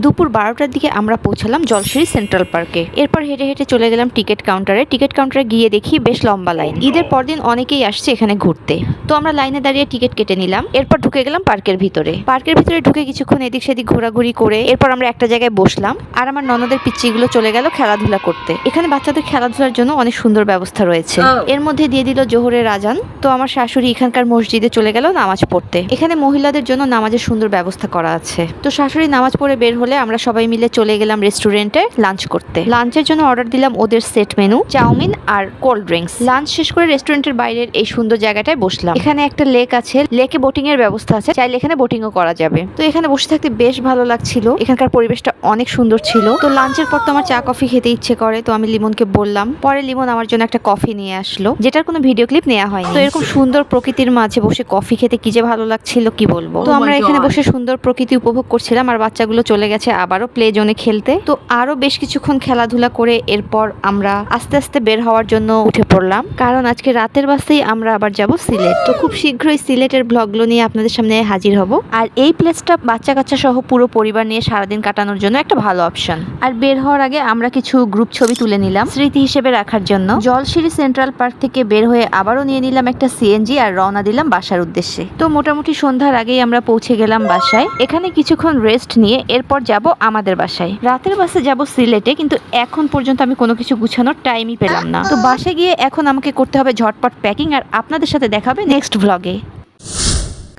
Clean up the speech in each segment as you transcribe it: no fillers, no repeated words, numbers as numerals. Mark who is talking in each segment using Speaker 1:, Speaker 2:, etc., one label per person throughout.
Speaker 1: দুপুর 12টার দিকে আমরা পৌঁছালাম জলশিরি সেন্ট্রাল পার্কে। এরপর হেঁটে হেঁটে চলে গেলাম টিকিট কাউন্টারে। টিকিট কাউন্টারে গিয়ে দেখি বেশ লম্বা লাইন। ঈদের পরদিন অনেকেই আসছে এখানে ঘুরতে। তো আমরা লাইনে দাঁড়িয়ে টিকিট কেটে নিলাম। এরপর ঢুকে গেলাম পার্কের ভিতরে। পার্কের ভিতরে ঢুকে কিছুক্ষণ এদিক সেদিক ঘোরাঘুরি করে এরপর আমরা একটা জায়গায় বসলাম। আর আমার ননদের পিচ্চিগুলো চলে গেল খেলাধুলা করতে। এখানে বাচ্চাদের খেলাধুলার জন্য অনেক সুন্দর ব্যবস্থা রয়েছে। এর মধ্যে দিয়ে দিল জোহরের আজান। তো আমার শাশুড়ি এখানকার মসজিদে চলে গেল নামাজ পড়তে। এখানে মহিলাদের জন্য নামাজের সুন্দর ব্যবস্থা করা আছে। তো শাশুড়ি নামাজ পড়ে বের হলে আমরা সবাই মিলে চলে গেলাম রেস্টুরেন্টে লাঞ্চ করতে। লাঞ্চের জন্য অর্ডার দিলাম ওদের সেট মেনু, চাউমিন আর কোল্ড ড্রিঙ্কস। লাঞ্চ শেষ করে রেস্টুরেন্টের বাইরের এই সুন্দর জায়গাটায় বসলাম। এখানে একটা লেক আছে, লেকে বোটিং এর ব্যবস্থা আছে, চাইলে এখানে বোটিংও করা যাবে। তো এখানে বসে থাকতে বেশ ভালো লাগছিল। এখানকার পরিবেশটা অনেক সুন্দর ছিল। তো লাঞ্চের পর তো আমার চা কফি খেতে ইচ্ছে করে, তো আমি লিমনকে বললাম। পরে লিমন আমার জন্য একটা কফি নিয়ে আসলো, যেটার কোনো ভিডিও ক্লিপ নেওয়া হয়নি। তো এরকম সুন্দর প্রকৃতির মাঝে বসে কফি খেতে কি যে ভালো লাগছিল কি বলবো। তো আমরা এখানে বসে সুন্দর প্রকৃতি উপভোগ করছিলাম আর বাচ্চাগুলো চলে গেছে আবারও প্লে জোনে খেলতে। তো আরো বেশ কিছুক্ষণ খেলাধুলা করে এরপর আমরা আস্তে আস্তে বের হওয়ার জন্য উঠে পড়লাম, কারণ আজকে রাতের বাসেই আমরা আবার যাব সিলেট। তো খুব শীঘ্রই সিলেটের ব্লগগুলো নিয়ে আপনাদের সামনে হাজির হব। আর এই প্লেসটা বাচ্চা কাচ্চা সহ পুরো পরিবার নিয়ে সারাদিন কাটানোর জন্য একটা ভালো অপশন। আর বের হওয়ার আগে আমরা কিছু গ্রুপ ছবি তুলে নিলাম স্মৃতি হিসেবে রাখার জন্য। জলশিরি সেন্ট্রাল পার্ক থেকে বের হয়ে আবারও নিয়ে নিলাম একটা সিএনজি আর রওনা দিলাম বাসার উদ্দেশ্যে। তো মোটামুটি সন্ধ্যার আগেই আমরা পৌঁছে গেলাম বাসায়। এখানে কিছুক্ষণ রেস্ট নিয়ে এরপর যাব আমাদের বাসায়। রাতের বাসে যাব সিলেটে, কিন্তু এখন পর্যন্ত আমি কোনো কিছু গুছানোর টাইমই পেলাম না। তো বাসায় গিয়ে এখন আমাকে করতে হবে ঝটপট প্যাকিং, আর আপনাদের সাথে দেখাবে নেক্সট ভ্লগে।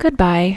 Speaker 2: Goodbye.